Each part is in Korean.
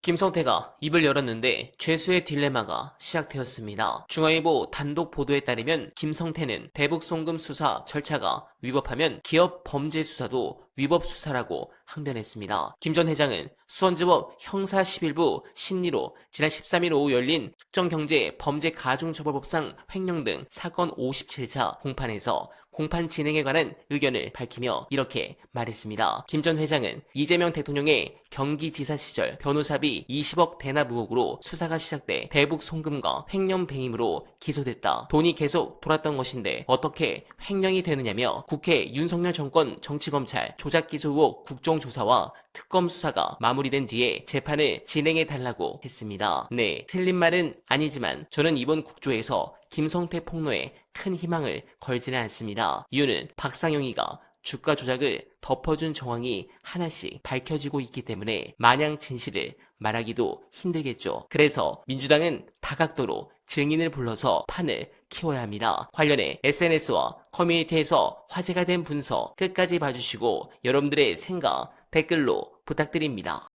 김성태가 입을 열었는데 죄수의 딜레마가 시작되었습니다. 중앙일보 단독 보도에 따르면 김성태는 대북 송금 수사 절차가 위법하면 기업 범죄 수사도 위법 수사라고 항변했습니다. 김 전 회장은 수원지법 형사 11부 심리로 지난 13일 오후 열린 특정경제 범죄가중처벌법상 횡령 등 사건 57차 공판에서 공판 진행에 관한 의견을 밝히며 이렇게 말했습니다. 김 전 회장은 이재명 대통령의 경기지사 시절 변호사비 20억 대납 의혹으로 수사가 시작돼 대북 송금과 횡령 배임으로 기소됐다. 돈이 계속 돌았던 것인데 어떻게 횡령이 되느냐며 국회 윤석열 정권 정치검찰 조작기소 의혹 국정조사와 특검 수사가 마무리된 뒤에 재판을 진행해달라고 했습니다. 네, 틀린 말은 아니지만 저는 이번 국조에서 김성태 폭로에 큰 희망을 걸지는 않습니다. 이유는 박상용이가 주가 조작을 덮어준 정황이 하나씩 밝혀지고 있기 때문에 마냥 진실을 말하기도 힘들겠죠. 그래서 민주당은 다각도로 증인을 불러서 판을 키워야 합니다. 관련해 SNS와 커뮤니티에서 화제가 된 분석 끝까지 봐주시고 여러분들의 생각 댓글로 부탁드립니다.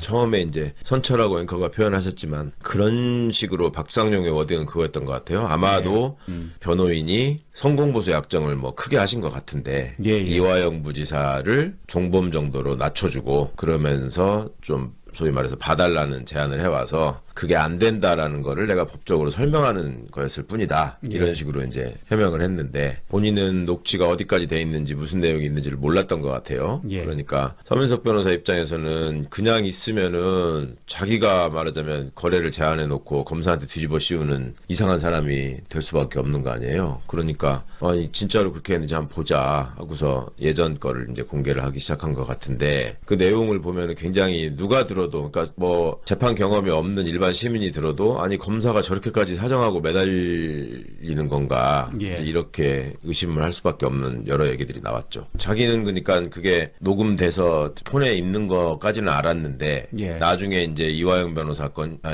처음에 이제 선철하고 앵커가 표현하셨지만 그런 식으로 박상용의 워딩은 그거였던 것 같아요. 아마도 변호인이 성공보수 약정을 뭐 크게 하신 것 같은데 이화영 부지사를 종범 정도로 낮춰주고 그러면서 좀 소위 말해서 봐달라는 제안을 해와서 그게 안 된다라는 거를 내가 법적으로 설명하는 거였을 뿐이다. 이런 식으로 이제 해명을 했는데 본인은 녹취가 어디까지 돼 있는지 무슨 내용이 있는지를 몰랐던 것 같아요. 그러니까 서민석 변호사 입장에서는 그냥 있으면은 자기가 말하자면 거래를 제안해 놓고 검사한테 뒤집어 씌우는 이상한 사람이 될 수밖에 없는 거 아니에요. 그러니까 아니 진짜로 그렇게 했는지 한번 보자 하고서 예전 거를 이제 공개를 하기 시작한 것 같은데 그 내용을 보면은 굉장히 누가 들어도 그러니까 뭐 재판 경험이 없는 일반 시민이 들어도 아니 검사가 저렇게까지 사정하고 매달리는 건가 이렇게 의심을 할 수밖에 없는 여러 얘기들이 나왔죠. 자기는 그러니까 그게 녹음돼서 폰에 있는 것까지는 알았는데 나중에 이제 이화영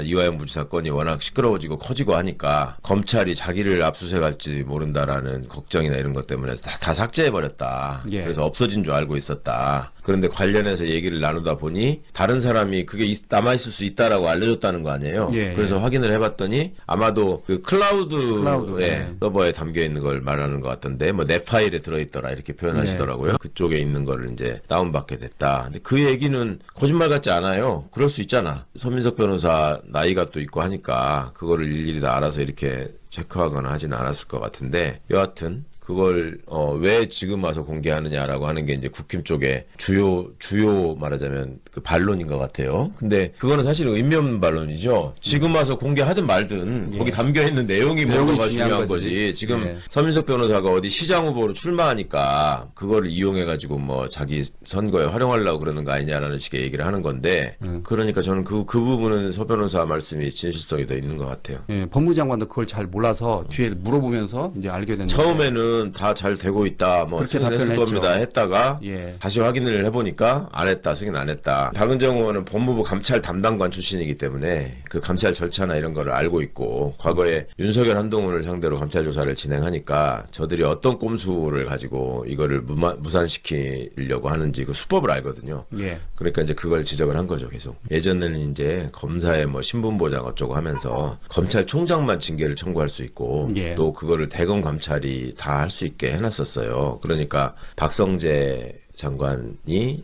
이화영 부지사 건이 워낙 시끄러워지고 커지고 하니까 검찰이 자기를 압수수색할지 모른다라는 걱정이나 이런 것 때문에 다 삭제해버렸다. 그래서 없어진 줄 알고 있었다. 그런데 관련해서 얘기를 나누다 보니 다른 사람이 그게 남아있을 수 있다라고 알려줬다는 거 아니에요. 그래서 확인을 해봤더니 아마도 그 클라우드에 서버에 담겨있는 걸 말하는 것 같던데 뭐 내 파일에 들어있더라 이렇게 표현하시더라고요. 그쪽에 있는 거를 이제 다운받게 됐다. 근데 그 얘기는 거짓말 같지 않아요. 그럴 수 있잖아. 서민석 변호사 나이가 또 있고 하니까 그거를 일일이 다 알아서 이렇게 체크하거나 하지는 않았을 것 같은데 여하튼 그걸 왜 지금 와서 공개하느냐라고 하는 게 이제 국힘 쪽에 주요 말하자면 그 반론인 것 같아요. 근데 그거는 사실은 의미 없는 반론이죠. 지금 와서 공개하든 말든 거기 담겨 있는 내용이 뭔가가 중요한 거지. 지금 서민석 변호사가 어디 시장 후보로 출마하니까 그거를 이용해 가지고 뭐 자기 선거에 활용하려고 그러는 거 아니냐라는 식의 얘기를 하는 건데 그러니까 저는 그 부분은 서 변호사 말씀이 진실성이 더 있는 것 같아요. 법무장관도 그걸 잘 몰라서 뒤에 물어보면서 이제 알게 됐는데 처음에는 다 잘 되고 있다. 뭐 승인을 했을 겁니다. 했다가 다시 확인을 해보니까 안 했다. 승인 안 했다. 박은정 의원은 법무부 감찰 담당관 출신이기 때문에 그 감찰 절차나 이런 거를 알고 있고 과거에 윤석열 한동훈을 상대로 감찰 조사를 진행하니까 저들이 어떤 꼼수를 가지고 이거를 무산시키려고 하는지 그 수법을 알거든요. 그러니까 이제 그걸 지적을 한 거죠. 계속. 예전에는 이제 검사의 뭐 신분보장 어쩌고 하면서 검찰총장만 징계를 청구할 수 있고 또 그거를 대검 감찰이 다 할 수 있게 해놨었어요. 그러니까 박성재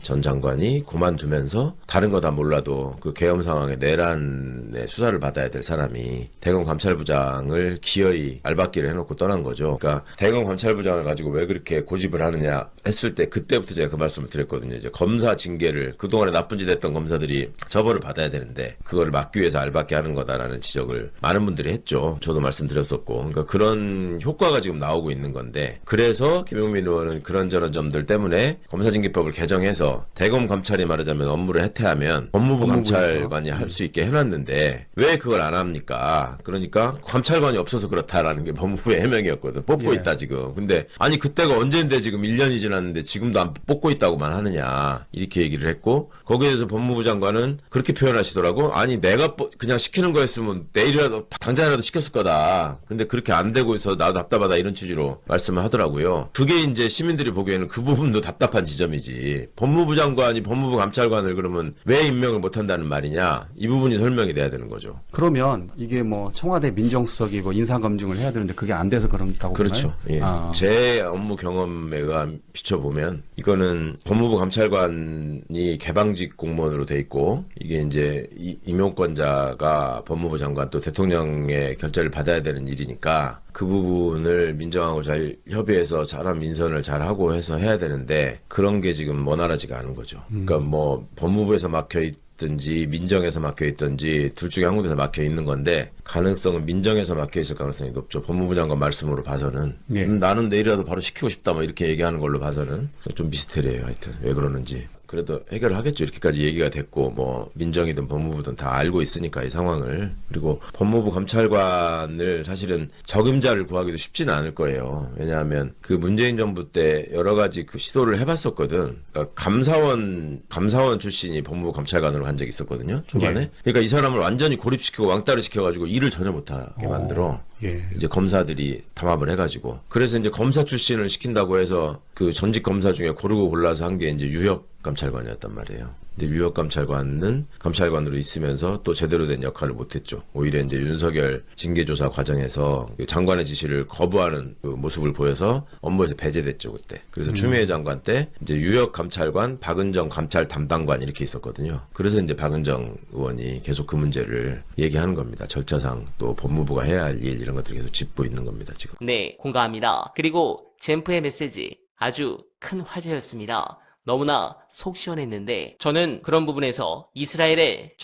전 장관이 그만두면서 다른 거 다 몰라도 그 계엄 상황에 내란의 수사를 받아야 될 사람이 대검 감찰부장을 기어이 알박기를 해놓고 떠난 거죠. 그러니까 대검 감찰부장을 가지고 왜 그렇게 고집을 하느냐 했을 때 그때부터 제가 그 말씀을 드렸거든요. 이제 검사 징계를 그동안에 나쁜 짓 했던 검사들이 처벌을 받아야 되는데 그거를 막기 위해서 알박기 하는 거다라는 지적을 많은 분들이 했죠. 저도 말씀드렸었고. 그러니까 그런 효과가 지금 나오고 있는 건데 그래서 김용민 의원은 그런저런 점들 때문에 검사징계법을 개정해서 대검 감찰이 말하자면 업무를 해태하면 법무부 감찰관이 할 수 있게 해놨는데 왜 그걸 안 합니까? 그러니까 감찰관이 없어서 그렇다라는 게 법무부의 해명이었거든. 뽑고 있다 지금. 근데 아니 그때가 언젠데 지금 1년이 지났는데 지금도 안 뽑고 있다고만 하느냐 이렇게 얘기를 했고 거기에 대해서 법무부 장관은 그렇게 표현하시더라고. 아니 내가 그냥 시키는 거였으면 내일이라도 당장이라도 시켰을 거다. 근데 그렇게 안 되고 있어 나도 답답하다 이런 취지로 말씀을 하더라고요. 그게 이제 시민들이 보기에는 그 부분도 답답한 지점이지. 법무부 장관이 법무부 감찰관을 그러면 왜 임명을 못한다는 말이냐? 이 부분이 설명이 돼야 되는 거죠. 그러면 이게 뭐 청와대 민정수석이 뭐 인사검증을 해야 되는데 그게 안 돼서 그런다고 그렇죠. 보나요? 예. 제 업무 경험에 의한 비춰보면 이거는 법무부 감찰관이 개방직 공무원으로 돼 있고 이게 이제 임용권자가 법무부 장관 또 대통령의 결재를 받아야 되는 일이니까 그 부분을 민정하고 잘 협의해서 사람 인선을 잘 하고 해서 해야 되는데 그런 게 지금 원활하지가 않은 거죠. 그러니까 뭐 법무부에서 막혀 있든지 민정에서 막혀 있든지 둘 중에 한 군데서 막혀 있는 건데 가능성은 민정에서 막혀 있을 가능성이 높죠. 법무부 장관 말씀으로 봐서는 예. 나는 내일이라도 바로 시키고 싶다 뭐 이렇게 얘기하는 걸로 봐서는 좀 미스테리해요. 하여튼 왜 그러는지. 그래도 해결을 하겠죠. 이렇게까지 얘기가 됐고 뭐 민정이든 법무부든 다 알고 있으니까 이 상황을. 그리고 법무부 감찰관을 사실은 적임자를 구하기도 쉽지는 않을 거예요. 왜냐하면 그 문재인 정부 때 여러 가지 그 시도를 해봤었거든. 그러니까 감사원 출신이 법무부 감찰관으로 간 적이 있었거든요. 초반에. 예. 그러니까 이 사람을 완전히 고립시키고 왕따를 시켜가지고 일을 전혀 못하게 만들어. 예. 이제 검사들이 담합을 해가지고 그래서 이제 검사 출신을 시킨다고 해서 그 전직 검사 중에 고르고 골라서 한 게 이제 유역 감찰관이었단 말이에요. 근데 유역 감찰관은 감찰관으로 있으면서 또 제대로 된 역할을 못했죠. 오히려 이제 윤석열 징계조사 과정에서 그 장관의 지시를 거부하는 그 모습을 보여서 업무에서 배제됐죠 그때. 그래서 추미애 장관 때 이제 유역 감찰관, 박은정 감찰 담당관 이렇게 있었거든요. 그래서 이제 박은정 의원이 계속 그 문제를 얘기하는 겁니다. 절차상 또 법무부가 해야 할 일 이런 것들을 계속 짚고 있는 겁니다 지금. 네, 공감합니다. 그리고 젠프의 메시지 아주 큰 화제였습니다. 너무나 속 시원했는데 저는 그런 부분에서 이스라엘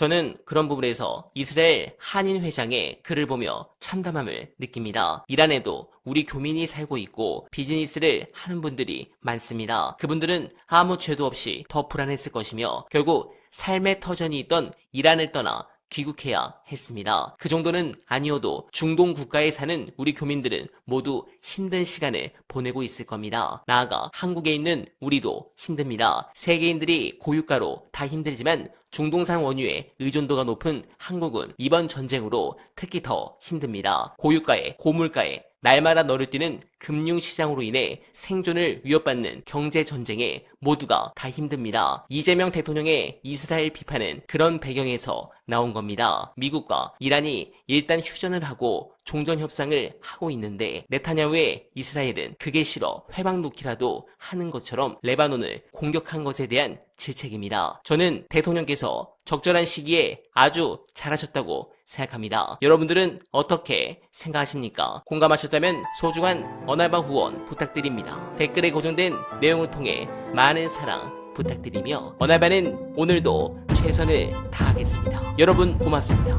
한인 회장의 글을 보며 참담함을 느낍니다. 이란에도 우리 교민이 살고 있고 비즈니스를 하는 분들이 많습니다. 그분들은 아무 죄도 없이 더 불안했을 것이며 결국 삶의 터전이 있던 이란을 떠나 귀국해야 했습니다. 그 정도는 아니어도 중동 국가에 사는 우리 교민들은 모두 힘든 시간을 보내고 있을 겁니다. 나아가 한국에 있는 우리도 힘듭니다. 세계인들이 고유가로 다 힘들지만 중동산 원유의 의존도가 높은 한국은 이번 전쟁으로 특히 더 힘듭니다. 고유가에 고물가에 날마다 너를 뛰는 금융시장으로 인해 생존을 위협받는 경제전쟁에 모두가 다 힘듭니다. 이재명 대통령의 이스라엘 비판은 그런 배경에서 나온 겁니다. 미국과 이란이 일단 휴전을 하고 종전협상을 하고 있는데 네타냐후의 이스라엘은 그게 싫어 회방 놓기라도 하는 것처럼 레바논을 공격한 것에 대한 질책입니다. 저는 대통령께서 적절한 시기에 아주 잘하셨다고 생각합니다. 여러분들은 어떻게 생각하십니까? 공감하셨다면 소중한 어나바 후원 부탁드립니다. 댓글에 고정된 내용을 통해 많은 사랑 부탁드리며 어나바는 오늘도 최선을 다하겠습니다. 여러분 고맙습니다.